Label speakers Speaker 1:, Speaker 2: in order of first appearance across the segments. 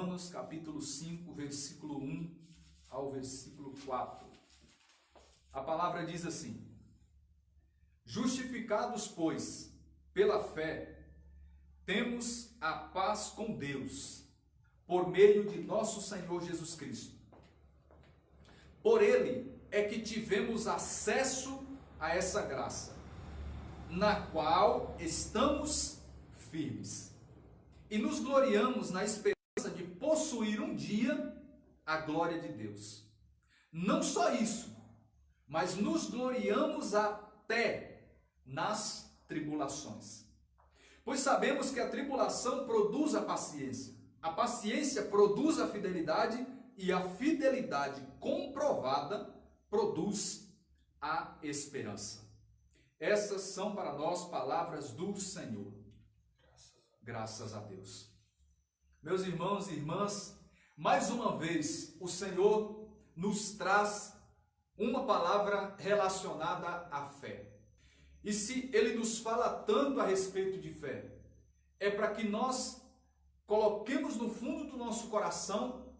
Speaker 1: Romanos capítulo 5, versículo 1 ao versículo 4. A palavra diz assim: justificados, pois, pela fé, temos a paz com Deus, por meio de nosso Senhor Jesus Cristo. Por Ele é que tivemos acesso a essa graça, na qual estamos firmes, e nos gloriamos na esperança de possuir um dia a glória de Deus. Não só isso, mas nos gloriamos até nas tribulações. Pois sabemos que a tribulação produz a paciência produz a fidelidade, e a fidelidade comprovada produz a esperança. Essas são para nós palavras do Senhor. Graças a Deus. Meus irmãos e irmãs, mais uma vez o Senhor nos traz uma palavra relacionada à fé. E se Ele nos fala tanto a respeito de fé, é para que nós coloquemos no fundo do nosso coração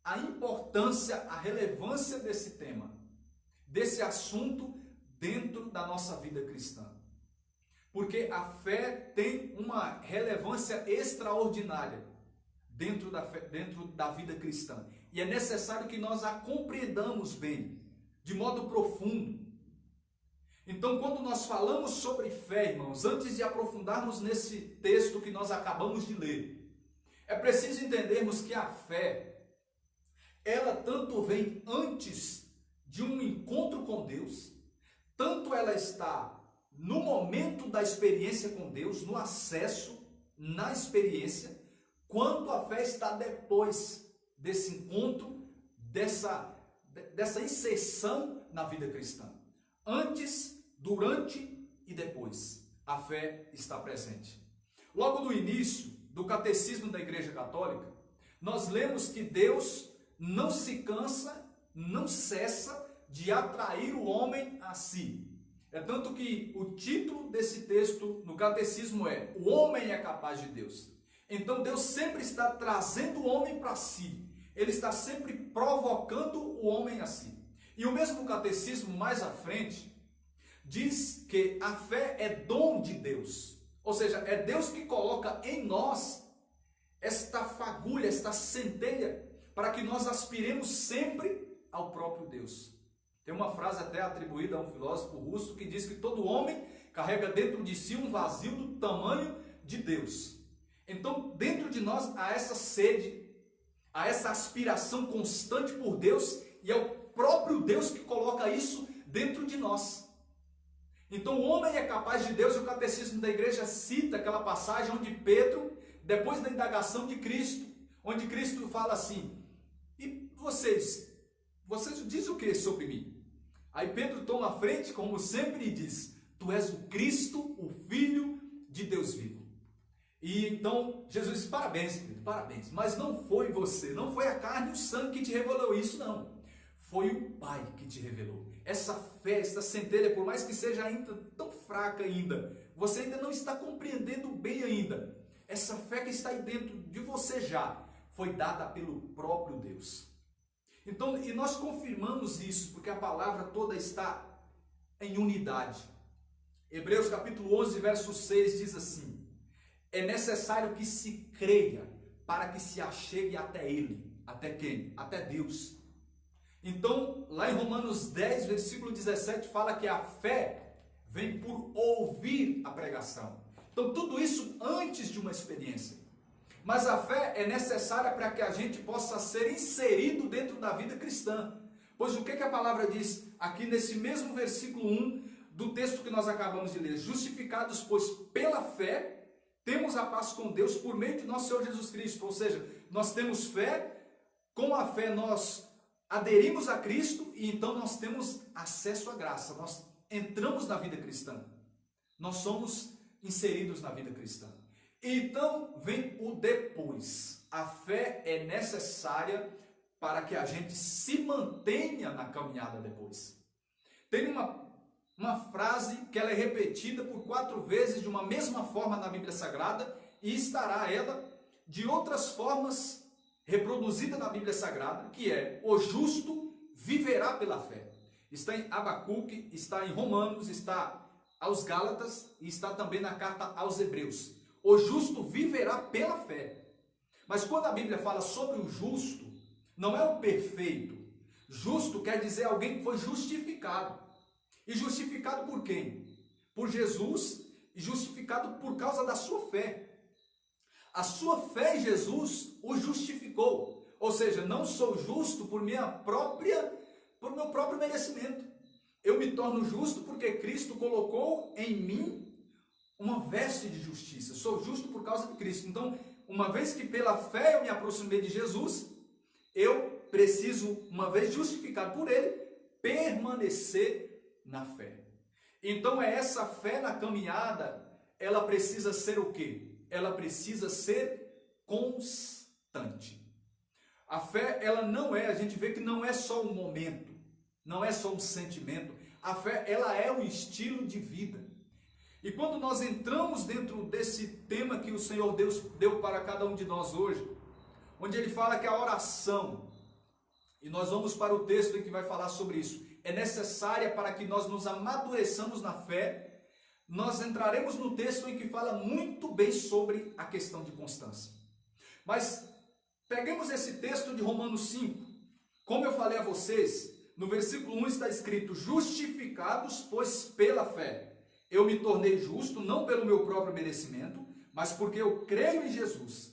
Speaker 1: a importância, a relevância desse tema, desse assunto dentro da nossa vida cristã. Porque a fé tem uma relevância extraordinária dentro da vida cristã. E é necessário que nós a compreendamos bem, de modo profundo. Então, quando nós falamos sobre fé, irmãos, antes de aprofundarmos nesse texto que nós acabamos de ler, é preciso entendermos que a fé, ela tanto vem antes de um encontro com Deus, tanto ela está no momento da experiência com Deus, no acesso, na experiência, quanto a fé está depois desse encontro, dessa inserção na vida cristã. Antes, durante e depois, a fé está presente. Logo no início do Catecismo da Igreja Católica, nós lemos que Deus não se cansa, não cessa de atrair o homem a si. É tanto que o título desse texto no Catecismo é: o homem é capaz de Deus. Então Deus sempre está trazendo o homem para si. Ele está sempre provocando o homem a si. E o mesmo Catecismo, mais à frente, diz que a fé é dom de Deus. Ou seja, é Deus que coloca em nós esta fagulha, esta centelha, para que nós aspiremos sempre ao próprio Deus. Tem uma frase até atribuída a um filósofo russo que diz que todo homem carrega dentro de si um vazio do tamanho de Deus. Então, dentro de nós há essa sede, há essa aspiração constante por Deus, e é o próprio Deus que coloca isso dentro de nós. Então, o homem é capaz de Deus, e o Catecismo da Igreja cita aquela passagem onde Pedro, depois da indagação de Cristo, onde Cristo fala assim: e vocês dizem o que sobre mim? Aí Pedro toma a frente, como sempre, e diz: tu és o Cristo, o Filho de Deus vivo. E então Jesus diz: parabéns, Pedro, parabéns, mas não foi você, não foi a carne e o sangue que te revelou isso, não. Foi o Pai que te revelou. Essa fé, essa centelha, por mais que seja ainda tão fraca ainda, você ainda não está compreendendo bem ainda. Essa fé que está aí dentro de você já foi dada pelo próprio Deus. Então, e nós confirmamos isso, porque a palavra toda está em unidade. Hebreus capítulo 11, verso 6 diz assim: é necessário que se creia para que se achegue até Ele. Até quem? Até Deus. Então, lá em Romanos 10, versículo 17, fala que a fé vem por ouvir a pregação. Então, tudo isso antes de uma experiência. Mas a fé é necessária para que a gente possa ser inserido dentro da vida cristã. Pois o que a palavra diz aqui nesse mesmo versículo 1 do texto que nós acabamos de ler? Justificados, pois, pela fé, temos a paz com Deus por meio de nosso Senhor Jesus Cristo. Ou seja, nós temos fé, com a fé nós aderimos a Cristo e então nós temos acesso à graça. Nós entramos na vida cristã. Nós somos inseridos na vida cristã. Então vem o depois. A fé é necessária para que a gente se mantenha na caminhada depois. Tem uma frase que ela é repetida por 4 vezes de uma mesma forma na Bíblia Sagrada, e estará ela de outras formas reproduzida na Bíblia Sagrada, que é: o justo viverá pela fé. Está em Abacuque, está em Romanos, está aos Gálatas e está também na carta aos Hebreus. O justo viverá pela fé. Mas quando a Bíblia fala sobre o justo, não é o perfeito. Justo quer dizer alguém que foi justificado. E justificado por quem? Por Jesus, e justificado por causa da sua fé. A sua fé em Jesus o justificou. Ou seja, não sou justo por meu próprio merecimento. Eu me torno justo porque Cristo colocou em mim uma veste de justiça. Sou justo por causa de Cristo. Então, uma vez que pela fé eu me aproximei de Jesus, eu preciso, uma vez justificado por Ele, permanecer na fé. Então, essa fé na caminhada, ela precisa ser o quê? Ela precisa ser constante. A fé, ela não é, a gente vê que não é só um momento, não é só um sentimento. A fé, ela é um estilo de vida. E quando nós entramos dentro desse tema que o Senhor Deus deu para cada um de nós hoje, onde Ele fala que a oração, e nós vamos para o texto em que vai falar sobre isso, é necessária para que nós nos amadureçamos na fé, nós entraremos no texto em que fala muito bem sobre a questão de constância. Mas peguemos esse texto de Romanos 5. Como eu falei a vocês, no versículo 1 está escrito: justificados, pois pela fé. Eu me tornei justo, não pelo meu próprio merecimento, mas porque eu creio em Jesus.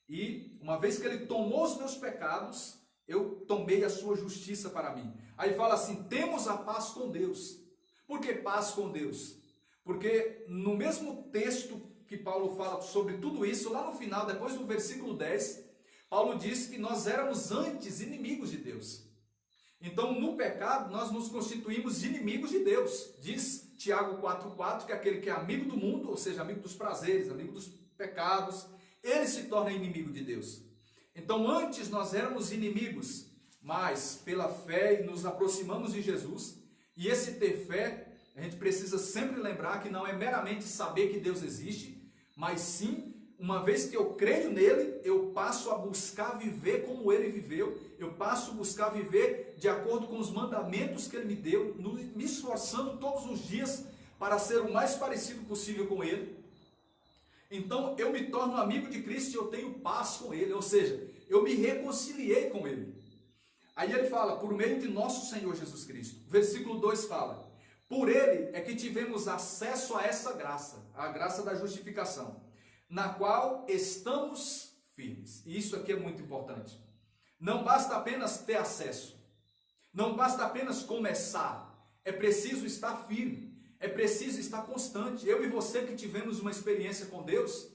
Speaker 1: E uma vez que Ele tomou os meus pecados, eu tomei a sua justiça para mim. Aí fala assim: temos a paz com Deus. Por que paz com Deus? Porque no mesmo texto que Paulo fala sobre tudo isso, lá no final, depois do versículo 10, Paulo diz que nós éramos antes inimigos de Deus. Então, no pecado, nós nos constituímos inimigos de Deus. Diz Tiago 4,4 que aquele que é amigo do mundo, ou seja, amigo dos prazeres, amigo dos pecados, ele se torna inimigo de Deus. Então, antes nós éramos inimigos, mas pela fé nos aproximamos de Jesus. E esse ter fé, a gente precisa sempre lembrar que não é meramente saber que Deus existe, mas sim, uma vez que eu creio nele, eu passo a buscar viver como ele viveu, eu passo a buscar viver de acordo com os mandamentos que ele me deu, me esforçando todos os dias para ser o mais parecido possível com ele. Então eu me torno amigo de Cristo e eu tenho paz com ele, ou seja, eu me reconciliei com ele. Aí ele fala: por meio de nosso Senhor Jesus Cristo. Versículo 2 fala: por ele é que tivemos acesso a essa graça, a graça da justificação, na qual estamos firmes. E isso aqui é muito importante. Não basta apenas ter acesso, não basta apenas começar, é preciso estar firme, é preciso estar constante. Eu e você que tivemos uma experiência com Deus,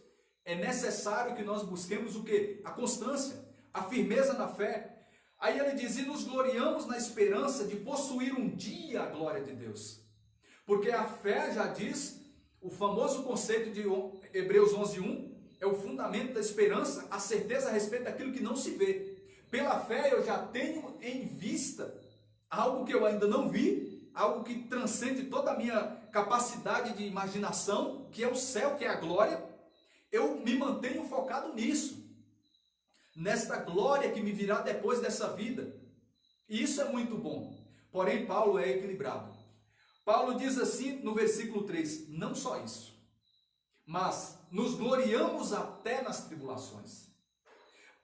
Speaker 1: é necessário que nós busquemos o quê? A constância, a firmeza na fé. Aí ele diz: e nos gloriamos na esperança de possuir um dia a glória de Deus. Porque a fé, já diz, o famoso conceito de Hebreus 11:1, é o fundamento da esperança, a certeza a respeito daquilo que não se vê. Pela fé eu já tenho em vista algo que eu ainda não vi, algo que transcende toda a minha capacidade de imaginação, que é o céu, que é a glória. Eu me mantenho focado nisso, nesta glória que me virá depois dessa vida. E isso é muito bom. Porém, Paulo é equilibrado. Paulo diz assim no versículo 3, não só isso, mas nos gloriamos até nas tribulações.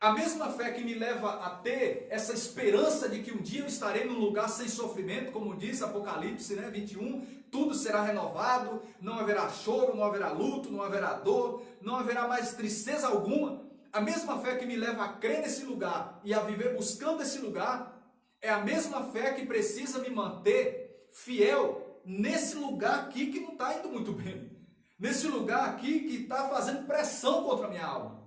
Speaker 1: A mesma fé que me leva a ter essa esperança de que um dia eu estarei num lugar sem sofrimento, como diz Apocalipse 21, tudo será renovado, não haverá choro, não haverá luto, não haverá dor, não haverá mais tristeza alguma. A mesma fé que me leva a crer nesse lugar e a viver buscando esse lugar, é a mesma fé que precisa me manter fiel nesse lugar aqui que não está indo muito bem. Nesse lugar aqui que está fazendo pressão contra a minha alma.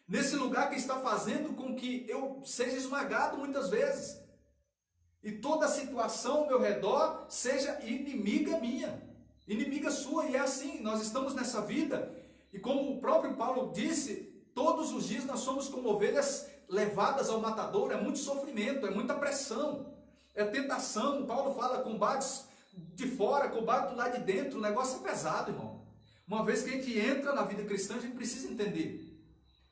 Speaker 1: Nesse lugar que está fazendo com que eu seja esmagado muitas vezes. E toda a situação ao meu redor seja inimiga minha, inimiga sua. E é assim, nós estamos nessa vida. E como o próprio Paulo disse, todos os dias nós somos como ovelhas levadas ao matadouro. É muito sofrimento, é muita pressão, é tentação. Paulo fala combates de fora, combate do lado de dentro. O negócio é pesado, irmão. Uma vez que a gente entra na vida cristã, a gente precisa entender.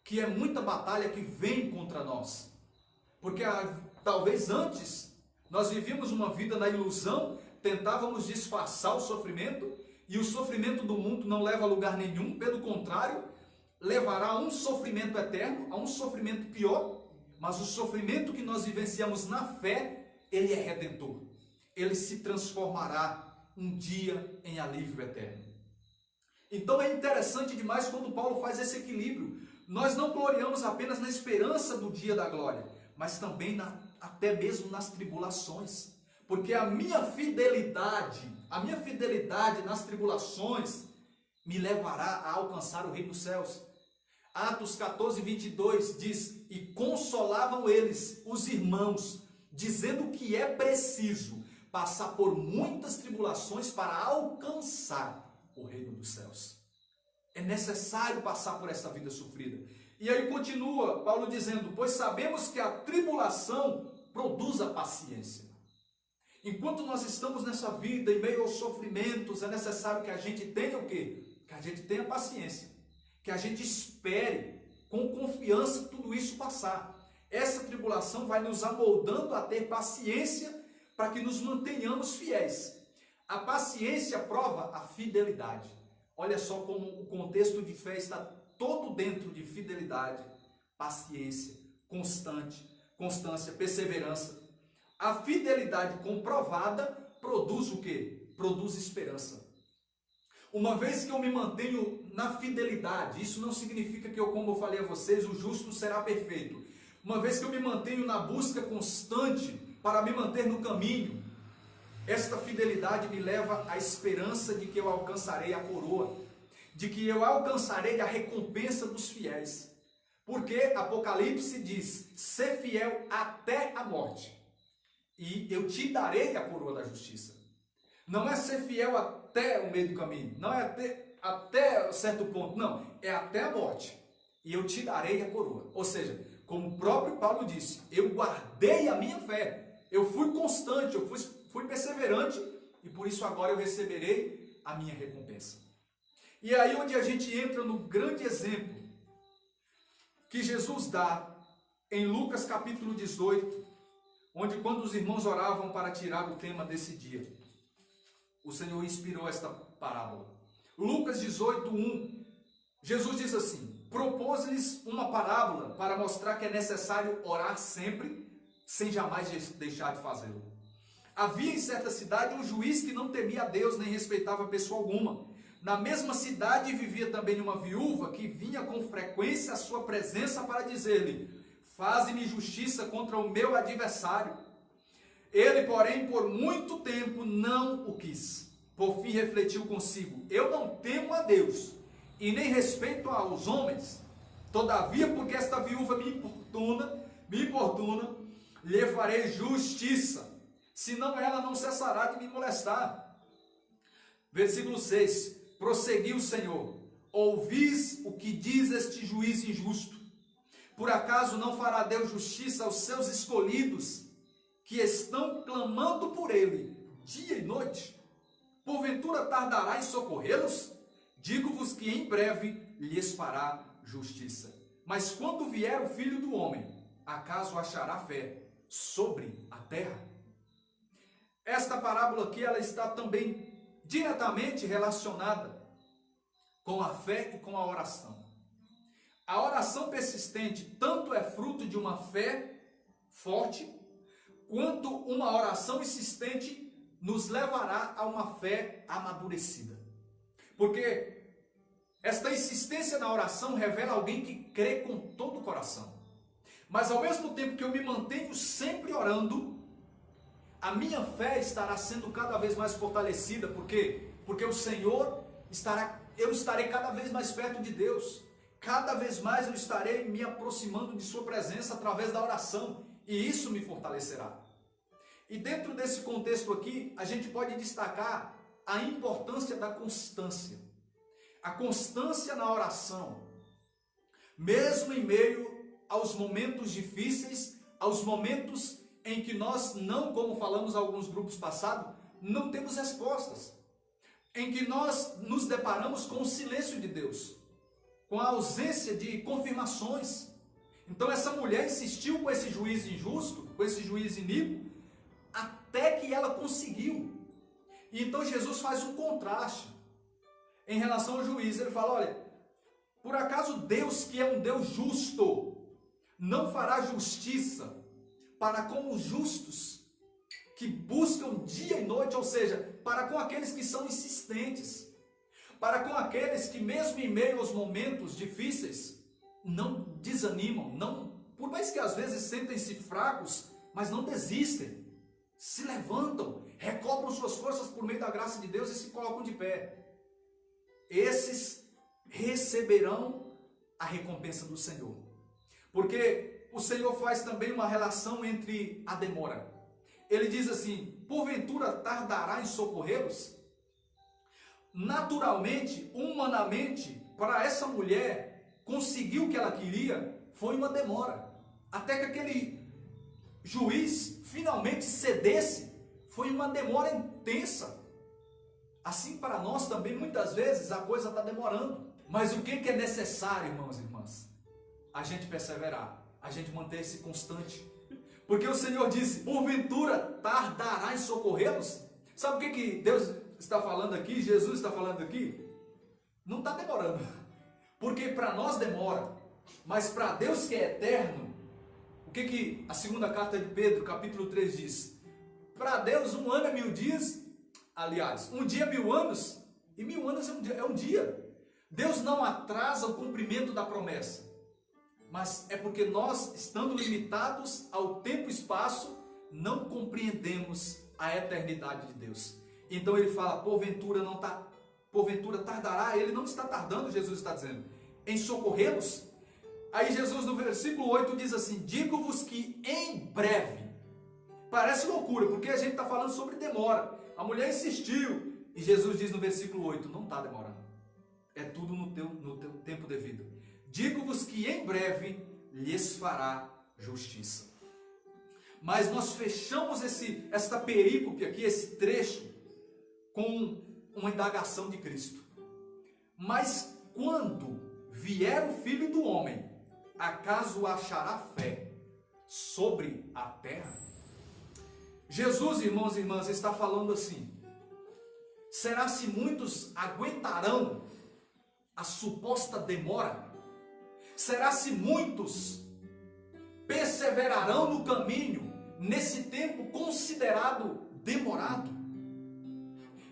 Speaker 1: que é muita batalha que vem contra nós. Porque talvez antes nós vivíamos uma vida na ilusão, tentávamos disfarçar o sofrimento, e o sofrimento do mundo não leva a lugar nenhum, pelo contrário, levará a um sofrimento eterno, a um sofrimento pior, mas o sofrimento que nós vivenciamos na fé, ele é redentor. Ele se transformará um dia em alívio eterno. Então é interessante demais quando Paulo faz esse equilíbrio. Nós não gloriamos apenas na esperança do dia da glória, mas também até mesmo nas tribulações. Porque a minha fidelidade nas tribulações me levará a alcançar o reino dos céus. Atos 14, 22 diz: e consolavam eles, os irmãos, dizendo que é preciso passar por muitas tribulações para alcançar o reino dos céus. É necessário passar por essa vida sofrida. E aí continua Paulo dizendo: pois sabemos que a tribulação produz a paciência. Enquanto nós estamos nessa vida, em meio aos sofrimentos, é necessário que a gente tenha o quê? Que a gente tenha paciência. Que a gente espere com confiança tudo isso passar. Essa tribulação vai nos amoldando a ter paciência para que nos mantenhamos fiéis. A paciência prova a fidelidade. Olha só como o contexto de fé está todo dentro de fidelidade, paciência, constância, perseverança. A fidelidade comprovada produz o quê? Produz esperança. Uma vez que eu me mantenho na fidelidade, isso não significa que eu, como eu falei a vocês, o justo será perfeito. Uma vez que eu me mantenho na busca constante para me manter no caminho, esta fidelidade me leva à esperança de que eu alcançarei a coroa, de que eu alcançarei a recompensa dos fiéis. Porque Apocalipse diz: ser fiel até a morte, e eu te darei a coroa da justiça. Não é ser fiel até o meio do caminho, não é até certo ponto, não, é até a morte, e eu te darei a coroa. Ou seja, como o próprio Paulo disse, eu guardei a minha fé, eu fui constante, eu fui perseverante, e por isso agora eu receberei a minha recompensa. E aí onde a gente entra no grande exemplo que Jesus dá em Lucas capítulo 18, onde quando os irmãos oravam para tirar o tema desse dia, o Senhor inspirou esta parábola. Lucas 18, 1, Jesus diz assim: propôs-lhes uma parábola para mostrar que é necessário orar sempre, sem jamais deixar de fazê-lo. Havia em certa cidade um juiz que não temia a Deus nem respeitava pessoa alguma. Na mesma cidade vivia também uma viúva que vinha com frequência à sua presença para dizer-lhe: faze-me justiça contra o meu adversário. Ele, porém, por muito tempo não o quis. Por fim refletiu consigo: eu não temo a Deus e nem respeito aos homens. Todavia, porque esta viúva me importuna, lhe farei justiça, senão ela não cessará de me molestar. Versículo 6, prosseguiu o Senhor: ouvis o que diz este juiz injusto. Por acaso não fará Deus justiça aos seus escolhidos, que estão clamando por ele dia e noite? Porventura tardará em socorrê-los? Digo-vos que em breve lhes fará justiça. Mas quando vier o Filho do Homem, acaso achará fé sobre a terra? Esta parábola aqui, ela está também diretamente relacionada com a fé e com a oração. A oração persistente tanto é fruto de uma fé forte, quanto uma oração insistente nos levará a uma fé amadurecida. Porque esta insistência na oração revela alguém que crê com todo o coração. Mas ao mesmo tempo que eu me mantenho sempre orando, a minha fé estará sendo cada vez mais fortalecida. Por quê? Porque o Senhor eu estarei cada vez mais perto de Deus. Cada vez mais eu estarei me aproximando de sua presença através da oração. E isso me fortalecerá. E dentro desse contexto aqui, a gente pode destacar a importância da constância. A constância na oração. Mesmo em meio aos momentos difíceis, aos momentos em que nós não, como falamos em alguns grupos passados, não temos respostas. Em que nós nos deparamos com o silêncio de Deus. com a ausência de confirmações. Então essa mulher insistiu com esse juiz injusto, com esse juiz iníquo, até que ela conseguiu. E então Jesus faz um contraste em relação ao juiz. Ele fala, olha, por acaso Deus, que é um Deus justo, não fará justiça para com os justos, que buscam dia e noite, ou seja, para com aqueles que são insistentes, para com aqueles que mesmo em meio aos momentos difíceis, não desanimam, por mais que às vezes sentem-se fracos, mas não desistem, se levantam, recobram suas forças por meio da graça de Deus e se colocam de pé. Esses receberão a recompensa do Senhor. Porque o Senhor faz também uma relação entre a demora. Ele diz assim, porventura tardará em socorrê-los? Naturalmente, humanamente, para essa mulher conseguir o que ela queria, foi uma demora. Até que aquele juiz finalmente cedesse, foi uma demora intensa. Assim para nós também, muitas vezes, a coisa está demorando. Mas o que é necessário, irmãos e irmãs? A gente perseverar, a gente manter-se constante. Porque o Senhor disse, porventura tardará em socorrê-los? Sabe o que Deus está falando aqui, Jesus está falando aqui? Não está demorando. Porque para nós demora, mas para Deus que é eterno, o que a segunda carta de Pedro, capítulo 3 diz? Para Deus 1 ano é 1000 dias, aliás, um dia é 1000 anos, e 1000 anos é um dia. Deus não atrasa o cumprimento da promessa, mas é porque nós, estando limitados ao tempo e espaço, não compreendemos a eternidade de Deus. Então ele fala, porventura tardará, ele não está tardando, Jesus está dizendo, em socorrê-los. Aí Jesus no versículo 8 diz assim, digo-vos que em breve, parece loucura, porque a gente está falando sobre demora, a mulher insistiu, e Jesus diz no versículo 8, não está demorando, é tudo no teu tempo devido. Digo-vos que em breve lhes fará justiça. Mas nós fechamos esta perícope aqui, esse trecho, com uma indagação de Cristo. Mas quando vier o Filho do Homem, acaso achará fé sobre a terra? Jesus, irmãos e irmãs, está falando assim, será se muitos aguentarão a suposta demora? Será se muitos perseverarão no caminho, nesse tempo considerado demorado?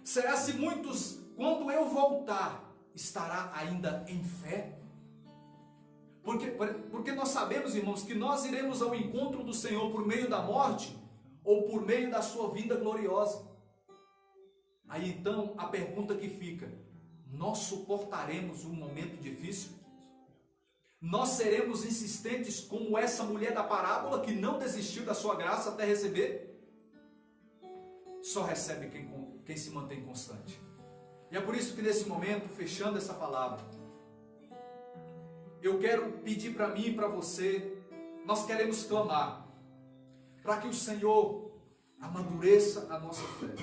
Speaker 1: Será se muitos, quando eu voltar, estará ainda em fé? Porque nós sabemos, irmãos, que nós iremos ao encontro do Senhor por meio da morte, ou por meio da sua vinda gloriosa. Aí então, a pergunta que fica, nós suportaremos um momento difícil? Nós seremos insistentes como essa mulher da parábola que não desistiu da sua graça até receber? Só recebe quem se mantém constante. E é por isso que nesse momento, fechando essa palavra, eu quero pedir para mim e para você, nós queremos clamar para que o Senhor amadureça a nossa fé.